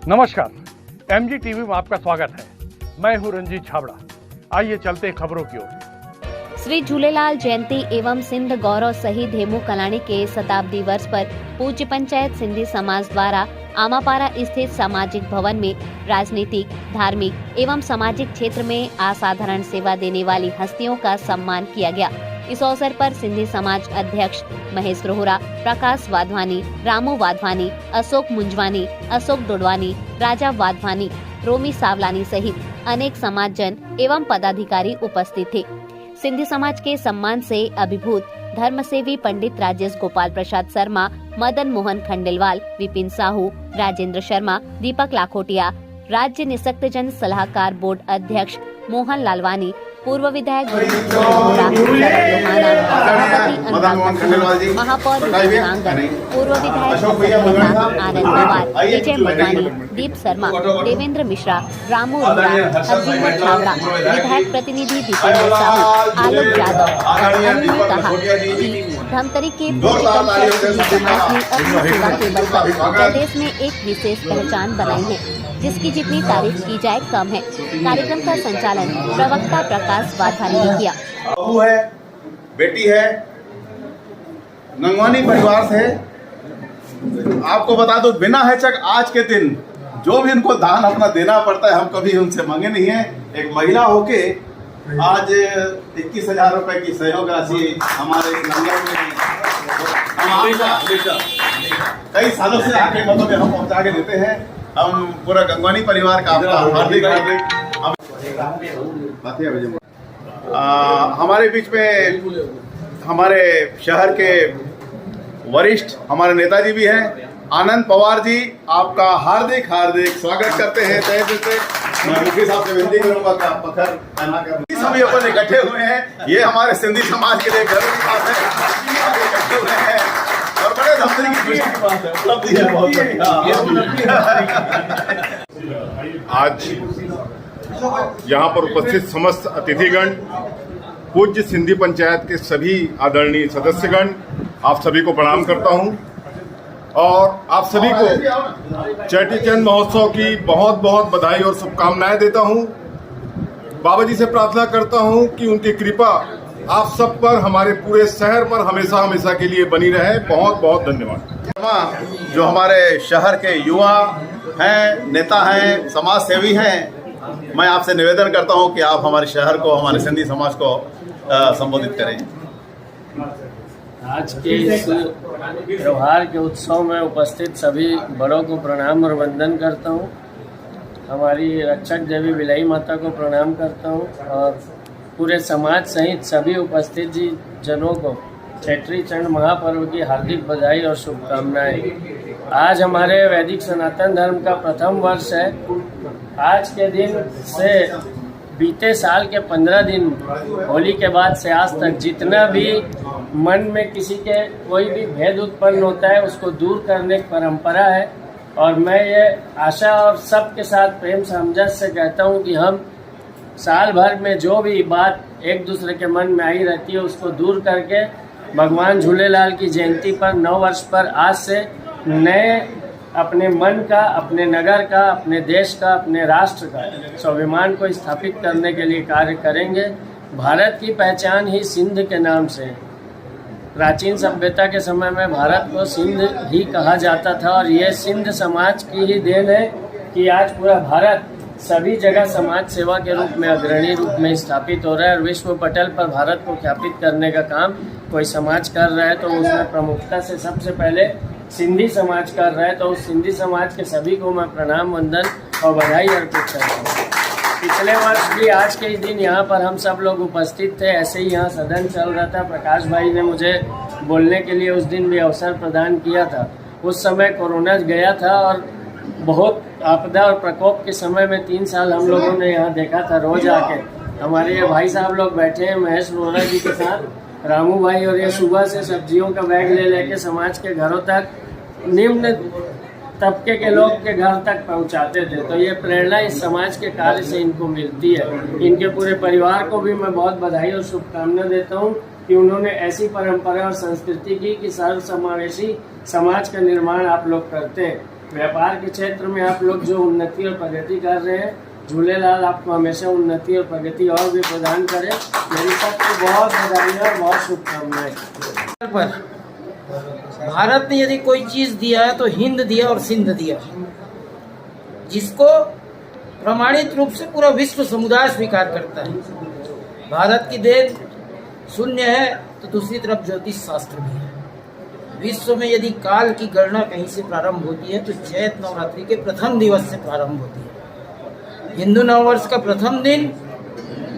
नमस्कार, MG TV में आपका स्वागत है। मैं हूं रंजीत छाबड़ा। आइए चलते हैं खबरों की ओर। श्री झूलेलाल जयंती एवं सिंध गौरव शहीद हेमू कलाणी के शताब्दी वर्ष पर पूज्य पंचायत सिंधी समाज द्वारा आमापारा स्थित सामाजिक भवन में राजनीतिक, धार्मिक एवं सामाजिक क्षेत्र में असाधारण सेवा देने वाली हस्तियों का सम्मान किया गया। इस अवसर पर सिंधी समाज अध्यक्ष महेश रोहरा, प्रकाश वाधवानी, रामू वाधवानी, अशोक मुंजवानी, अशोक डोडवानी, राजा वाधवानी, रोमी सावलानी सहित अनेक समाजजन एवं पदाधिकारी उपस्थित थे। सिंधी समाज के सम्मान से अभिभूत धर्मसेवी पंडित राजेश गोपाल प्रसाद शर्मा, मदन मोहन खंडेलवाल, विपिन साहू, राजेंद्र शर्मा, दीपक लाखोटिया, राज्य निशक्तजन सलाहकार बोर्ड अध्यक्ष मोहन लालवानी, पूर्व विधायक महापौर पूर्व विधायक आनंद पवार, विजय मदवानी, दीप शर्मा, देवेंद्र मिश्रा, रामू रोहरा, हरजिंदर छाबड़ा, विधायक प्रतिनिधि दीपेंद्र साहू, आलोक यादव, अन्य ने कहा कि धमतरी के समाज ने अपनी सेवा के बल पर प्रदेश में एक विशेष पहचान बनाई है, जिसकी जितनी तारीफ की जाए कम है। कार्यक्रम का संचालन प्रवक्ता प्रकाश वाधवानी ने किया। बहू है, बेटी है, नंगवानी परिवार से। आपको बता दो, बिना हिचक आज के दिन जो भी इनको दान अपना देना पड़ता है, हम कभी उनसे मांगे नहीं है। एक महिला होके आज 21,000 रुपए की सहयोग राशि हमारे नंगल में कई सालों से आगे मतलब हम पहुंचा के देते हैं। हम पूरा गंगवानी परिवार का आपका हार्दिक हमारे बीच में हमारे शहर के वरिष्ठ हमारे नेताजी भी हैं। आनंद पवार जी, आपका हार्दिक स्वागत करते हैं। तहे दिल से मैं मुखी साहब से विनती करूंगा कि आप पत्थर पहना कर सभी अपन इकट्ठे हुए हैं। ये हमारे सिंधी समाज के लिए गर्व की बात है, आप इकट्ठे हुए हैं और बड़े धमतरी की खुशी की बात है। उपलब्धि है बहुत आज यहाँ पर उपस्थित समस्त अतिथिगण, पूज्य सिंधी पंचायत के सभी आदरणीय सदस्यगण, आप सभी को प्रणाम करता हूँ और आप सभी को चेटीचंद महोत्सव की बहुत बहुत बधाई और शुभकामनाएं देता हूँ। बाबा जी से प्रार्थना करता हूँ कि उनकी कृपा आप सब पर, हमारे पूरे शहर पर हमेशा हमेशा के लिए बनी रहे। बहुत बहुत धन्यवाद। जो हमारे शहर के युवा हैं, नेता हैं, समाज सेवी हैं, मैं आपसे निवेदन करता हूं कि आप हमारे शहर को, हमारे सिंधी समाज को संबोधित करें। आज के इस त्योहार के उत्सव में उपस्थित सभी बड़ों को प्रणाम और वंदन करता हूं। हमारी रक्षक देवी विलाई माता को प्रणाम करता हूं और पूरे समाज सहित सभी उपस्थित जनों को चेटीचंड महापर्व की हार्दिक बधाई और शुभकामनाएं। आज हमारे वैदिक सनातन धर्म का प्रथम वर्ष है। आज के दिन से बीते साल के 15 दिन होली के बाद से आज तक जितना भी मन में किसी के कोई भी भेद उत्पन्न होता है, उसको दूर करने की परंपरा है। और मैं ये आशा और सबके साथ प्रेम सामंजस्य से कहता हूँ कि हम साल भर में जो भी बात एक दूसरे के मन में आई रहती है, उसको दूर करके भगवान झूलेलाल की जयंती पर, नव वर्ष पर आज से नए अपने मन का, अपने नगर का, अपने देश का, अपने राष्ट्र का स्वाभिमान को स्थापित करने के लिए कार्य करेंगे। भारत की पहचान ही सिंध के नाम से। प्राचीन सभ्यता के समय में भारत को सिंध ही कहा जाता था और ये सिंध समाज की ही देन है कि आज पूरा भारत सभी जगह समाज सेवा के रूप में अग्रणी रूप में स्थापित हो रहा है और विश्व पटल पर भारत को ख्यापित करने का काम कोई समाज कर रहा है तो उसमें प्रमुखता से सबसे पहले सिंधी समाज कर रहा है। तो उस सिंधी समाज के सभी को मैं प्रणाम, वंदन और बधाई अर्पित करता हूँ। पिछले वर्ष भी आज के दिन यहाँ पर हम सब लोग उपस्थित थे। ऐसे ही यहाँ सदन चल रहा था। प्रकाश भाई ने मुझे बोलने के लिए उस दिन भी अवसर प्रदान किया था। उस समय कोरोना गया था और बहुत आपदा और प्रकोप के समय में 3 साल हम लोगों ने यहाँ देखा था। रोज आके हमारे ये भाई साहब लोग बैठे हैं, महेश रोहरा जी के साथ, रामू भाई, और ये सुबह से सब्जियों का बैग ले लेके समाज के घरों तक, निम्न तबके के लोग के घर तक पहुंचाते थे। तो ये प्रेरणा इस समाज के कार्य से इनको मिलती है। इनके पूरे परिवार को भी मैं बहुत बधाई और शुभकामना देता हूं कि उन्होंने ऐसी परंपरा और संस्कृति की कि सर्व समावेशी समाज का निर्माण आप लोग करते हैं। व्यापार के क्षेत्र में आप लोग जो उन्नति और प्रगति कर रहे हैं, झूलेलाल आपको हमेशा उन्नति और प्रगति और भी प्रदान करे। मेरी सबको बहुत बधाई और बहुत शुभकामनाएं। पर भारत ने यदि कोई चीज दिया है तो हिंद दिया और सिंध दिया, जिसको प्रमाणित रूप से पूरा विश्व समुदाय स्वीकार करता है। भारत की देन शून्य है तो दूसरी तरफ ज्योतिष शास्त्र भी है। विश्व में यदि काल की गणना कहीं से प्रारंभ होती है तो चैत नवरात्रि के प्रथम दिवस से प्रारंभ होती है। हिंदू नववर्ष का प्रथम दिन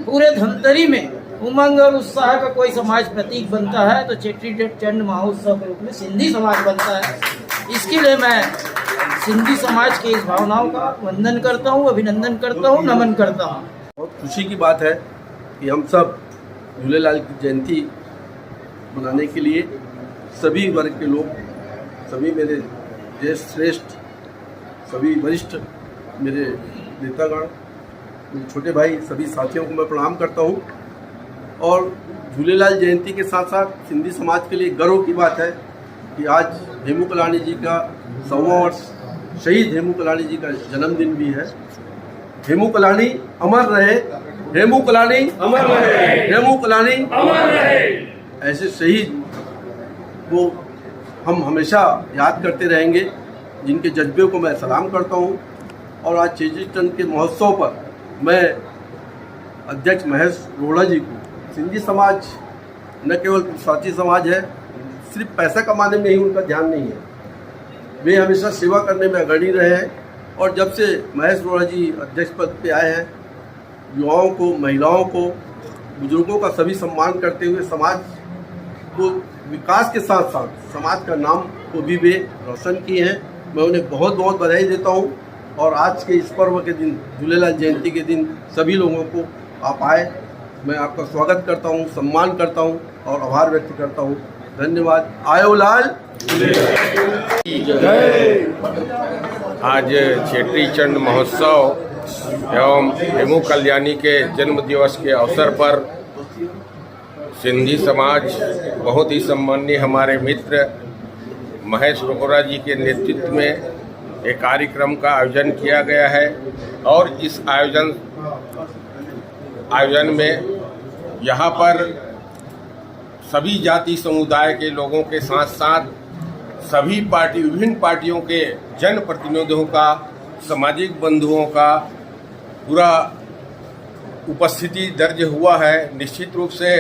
पूरे धमतरी में उमंग और उत्साह का कोई समाज प्रतीक बनता है तो चेट्री चंड महोत्सव के रूप में सिंधी समाज बनता है। इसके लिए मैं सिंधी समाज की इस भावनाओं का वंदन करता हूँ, अभिनंदन करता हूँ, नमन करता हूँ। बहुत खुशी की बात है कि हम सब झूलेलाल की जयंती मनाने के लिए सभी वर्ग के लोग, सभी मेरे ज्येष्ठ श्रेष्ठ, सभी वरिष्ठ मेरे नेतागण, मेरे छोटे भाई, सभी साथियों को मैं प्रणाम करता हूँ। और झूलेलाल जयंती के साथ साथ सिंधी समाज के लिए गर्व की बात है कि आज हेमू कलानी जी का 100वां वर्ष, शहीद हेमू कलानी जी का जन्मदिन भी है। हेमू कलानी अमर रहे, हेमू कलानी अमर रहे, हेमू कलानी अमर रहे। ऐसे शहीद को हम हमेशा याद करते रहेंगे, जिनके जज्बे को मैं सलाम करता हूँ। और आज चेट्री चंड के महोत्सव पर मैं अध्यक्ष महेश रोहड़ा जी को, सिंधी समाज न केवल साथी समाज है, सिर्फ पैसा कमाने में ही उनका ध्यान नहीं है, वे हमेशा सेवा करने में अग्रणी रहे हैं। और जब से महेश रोहड़ा जी अध्यक्ष पद पे आए हैं, युवाओं को, महिलाओं को, बुजुर्गों का सभी सम्मान करते हुए समाज को विकास के साथ साथ समाज का नाम को भी वे रोशन किए हैं। मैं उन्हें बहुत बहुत बधाई देता हूं। और आज के इस पर्व के दिन, झूलेलाल जयंती के दिन, सभी लोगों को आप आए, मैं आपका स्वागत करता हूं, सम्मान करता हूं और आभार व्यक्त करता हूं। धन्यवाद। आयो लाल। आज चेट्री चंड महोत्सव एवं हेमू कल्याणी के जन्म दिवस के अवसर पर सिंधी समाज, बहुत ही सम्मानीय हमारे मित्र महेश रोहड़ा जी के नेतृत्व में एक कार्यक्रम का आयोजन किया गया है। और इस आयोजन में यहाँ पर सभी जाति समुदाय के लोगों के साथ साथ सभी विभिन्न पार्टियों के जनप्रतिनिधियों का, सामाजिक बंधुओं का पूरा उपस्थिति दर्ज हुआ है। निश्चित रूप से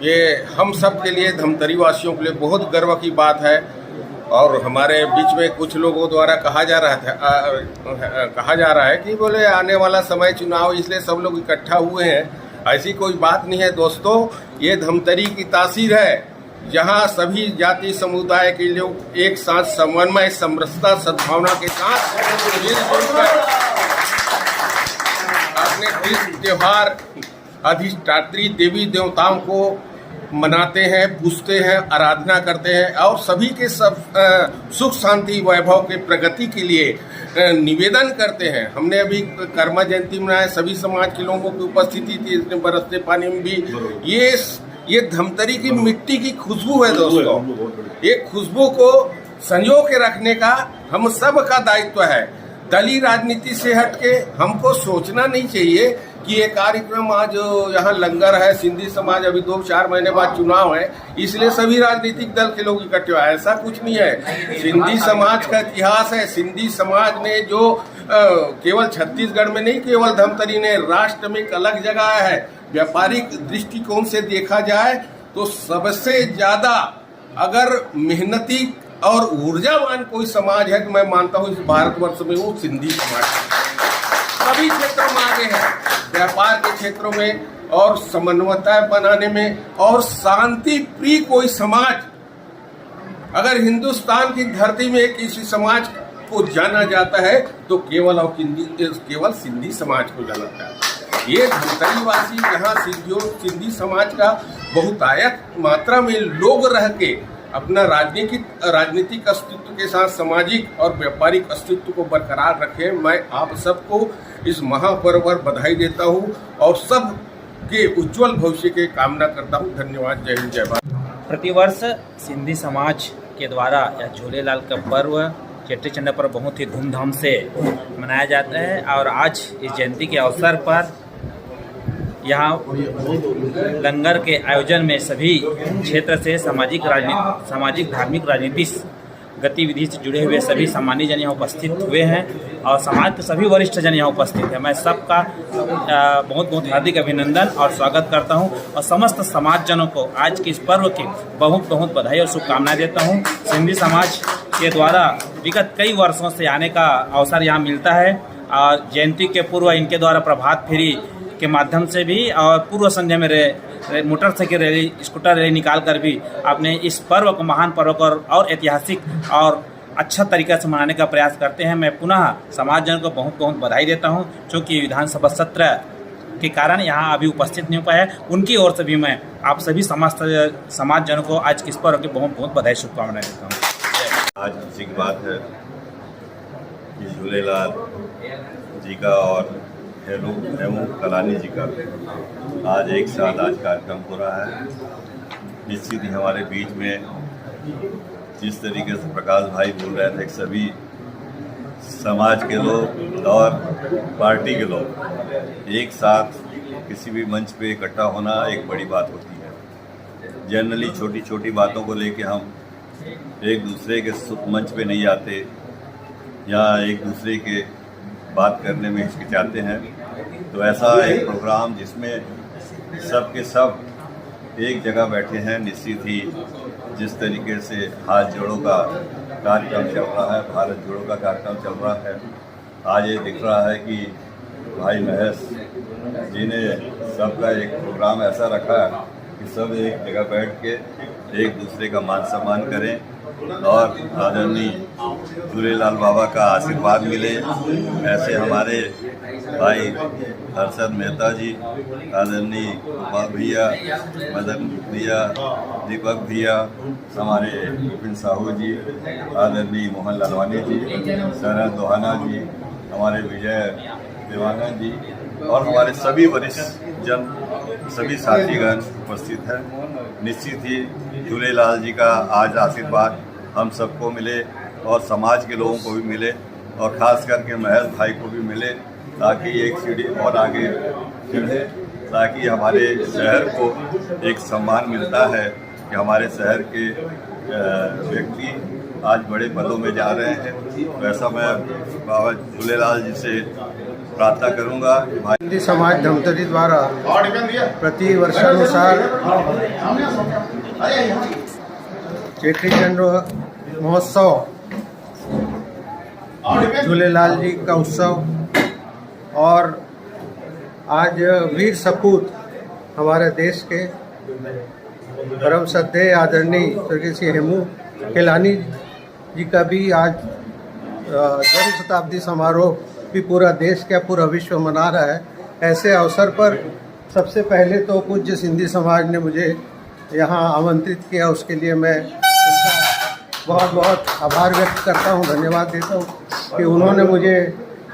ये हम सब के लिए, धमतरी वासियों के लिए बहुत गर्व की बात है। और हमारे बीच में कुछ लोगों द्वारा कहा जा रहा है कि बोले आने वाला समय चुनाव, इसलिए सब लोग इकट्ठा हुए हैं। ऐसी कोई बात नहीं है दोस्तों, ये धमतरी की तासीर है, जहां सभी जाति समुदाय के लोग एक साथ समन्वय, समरसता, सद्भावना के साथ अपने इस त्योहार अधिष्ठात्री देवी देवताओं को मनाते हैं, पूजते हैं, आराधना करते हैं और सभी के सब सुख शांति वैभव के प्रगति के लिए निवेदन करते हैं। हमने अभी कर्मा जयंती मनाया, सभी समाज के लोगों की उपस्थिति थी, इसमें बरसते पानी में भी। ये धमतरी की मिट्टी की खुशबू है दोस्तों। ये खुशबू को संजो के रखने का हम सब का दायित्व है। दलीय राजनीति से हटके हमको सोचना नहीं चाहिए कि ये कार्यक्रम आज यहाँ लंगर है, सिंधी समाज, अभी 2-4 महीने बाद चुनाव है, इसलिए सभी राजनीतिक दल के लोग इकट्ठे हुए। ऐसा कुछ नहीं है। सिंधी समाज का इतिहास है। सिंधी समाज ने जो केवल छत्तीसगढ़ में नहीं, केवल धमतरी ने राष्ट्र में एक अलग जगह है। व्यापारिक दृष्टिकोण से देखा जाए तो सबसे ज्यादा अगर मेहनती और ऊर्जावान कोई समाज है तो मैं मानता हूँ इस भारतवर्ष में वो सिंधी समाज है। सभी क्षेत्रों में आगे है, व्यापार के क्षेत्रों में और समन्वयता बनाने में। और शांति प्रिय कोई समाज, अगर हिंदुस्तान की धरती में किसी समाज को जाना जाता है तो केवल सिंधी समाज को जाना जाता है। ये धमतरी वासी यहाँ सिंधी समाज का बहुतायत मात्रा में लोग रह के अपना राजनीतिक अस्तित्व के साथ सामाजिक और व्यापारिक अस्तित्व को बरकरार रखे। मैं आप सबको इस महापर्व पर बधाई देता हूँ और सब के उज्जवल भविष्य की कामना करता हूँ। धन्यवाद। जय हिंद, जय भारत। प्रतिवर्ष सिंधी समाज के द्वारा यह झूलेलाल का पर्व चेट्टी चंद्र पर बहुत ही धूमधाम से मनाया जाता है। और आज इस जयंती के अवसर पर यहाँ लंगर के आयोजन में सभी क्षेत्र से सामाजिक धार्मिक राजनीतिक गतिविधि से जुड़े हुए सभी सामान्य जन यहाँ उपस्थित हुए हैं और समाज के सभी वरिष्ठ जन यहाँ उपस्थित हैं। मैं सबका बहुत बहुत हार्दिक अभिनंदन और स्वागत करता हूँ और समस्त समाज जनों को आज के इस पर्व की बहुत बहुत बधाई और शुभकामनाएं देता हूँ। सिंधी समाज के द्वारा विगत कई वर्षों से आने का अवसर यहाँ मिलता है और जयंती के पूर्व इनके द्वारा प्रभात फेरी के माध्यम से भी और पूर्व संध्या में मोटरसाइकिल रैली, स्कूटर रैली निकाल कर भी अपने इस पर्व को, महान पर्व को और ऐतिहासिक और अच्छा तरीक़े से मनाने का प्रयास करते हैं। मैं पुनः समाजजन को बहुत बहुत बधाई देता हूं, क्योंकि विधानसभा सत्र के कारण यहाँ अभी उपस्थित नहीं हो पाए। उनकी ओर से भी मैं आप सभी समाजजनों को आज के इस पर्व की बहुत बहुत बधाई शुभकामनाएं देता हूँ। आज खुशी की बात है कि झूलेलाल जी का और हेमू कलानी जी का आज एक साथ आज कार्यक्रम हो रहा है। निश्चित ही हमारे बीच में जिस तरीके से प्रकाश भाई बोल रहे थे, सभी समाज के लोग और पार्टी के लोग एक साथ किसी भी मंच पे इकट्ठा होना एक बड़ी बात होती है। जनरली छोटी छोटी बातों को लेके हम एक दूसरे के मंच पे नहीं आते या एक दूसरे के बात करने में हिचकिचाते हैं। तो ऐसा एक प्रोग्राम जिसमें सब के सब एक जगह बैठे हैं, निश्चित ही जिस तरीके से हाथ जोड़ों का कार्यक्रम चल रहा है, भारत जोड़ो का कार्यक्रम चल रहा है, आज ये दिख रहा है कि भाई महेश जी ने सबका एक प्रोग्राम ऐसा रखा है कि सब एक जगह बैठ के एक दूसरे का मान सम्मान करें और आदरणीय झूलेलाल बाबा का आशीर्वाद मिले। ऐसे हमारे भाई हर्षद मेहता जी, आदरणीय गोपाल भैया, मदन भैया, दीपक भैया, हमारे विपिन साहू जी, आदरणीय मोहन लालवानी जी, शरद दोहाना जी, हमारे विजय देवानंद जी और हमारे सभी वरिष्ठ जन, सभी साथीगण उपस्थित हैं। निश्चित ही झूलेलाल जी का आज आशीर्वाद हम सबको मिले और समाज के लोगों को भी मिले और ख़ास करके महेश भाई को भी मिले, ताकि एक सीढ़ी और आगे बढ़े, ताकि हमारे शहर को एक सम्मान मिलता है कि हमारे शहर के व्यक्ति आज बड़े पदों में जा रहे हैं। वैसा मैं बाबा झूलेलाल जी से प्रार्थना करूंगा कि भाई सिंधी समाज धमतरी द्वारा प्रति वर्षानुसार चेटी चंद्र महोत्सव, झूलेलाल जी का उत्सव और आज वीर सपूत हमारे देश के परम श्रद्धेय आदरणीय स्वर्गीय श्री हेमू कलानी जी का भी आज जन्म शताब्दी समारोह भी पूरा देश का पूरा विश्व मना रहा है। ऐसे अवसर पर सबसे पहले तो पूज्य सिंधी समाज ने मुझे यहाँ आमंत्रित किया, उसके लिए मैं उनका बहुत बहुत आभार व्यक्त करता हूँ, धन्यवाद देता हूँ कि उन्होंने मुझे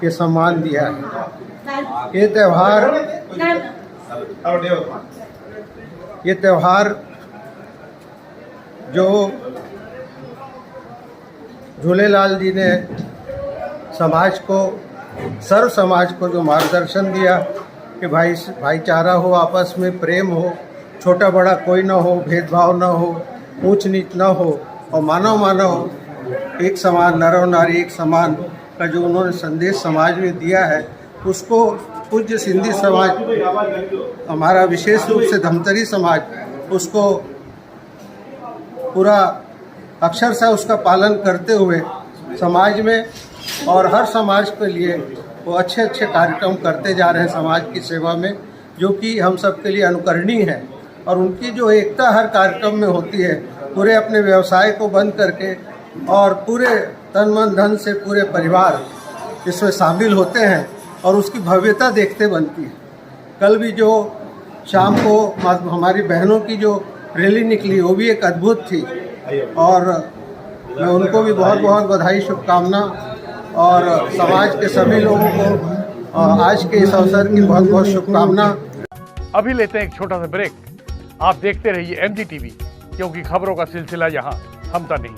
ये सम्मान दिया है। ये त्यौहार जो झूलेलाल जी ने समाज को, सर्व समाज को जो मार्गदर्शन दिया कि भाईचारा हो, आपस में प्रेम हो, छोटा बड़ा कोई ना हो, भेदभाव ना हो, ऊंच नीच ना हो और मानव एक समान, नर और नारी एक समान का जो उन्होंने संदेश समाज में दिया है, उसको पूज्य सिंधी समाज, हमारा विशेष रूप से धमतरी समाज, उसको पूरा अक्षरशः उसका पालन करते हुए समाज में और हर समाज के लिए वो अच्छे अच्छे कार्यक्रम करते जा रहे हैं समाज की सेवा में, जो कि हम सब के लिए अनुकरणीय है। और उनकी जो एकता हर कार्यक्रम में होती है, पूरे अपने व्यवसाय को बंद करके और पूरे तन मन धन से पूरे परिवार इसमें शामिल होते हैं और उसकी भव्यता देखते बनती है। कल भी जो शाम को हमारी बहनों की जो रैली निकली वो भी एक अद्भुत थी और मैं उनको भी बहुत बहुत बधाई, शुभकामना और समाज के सभी लोगों को आज के इस अवसर की बहुत बहुत शुभकामना। अभी लेते हैं एक छोटा सा ब्रेक। आप देखते रहिए MG TV, क्योंकि खबरों का सिलसिला यहाँ थमता नहीं।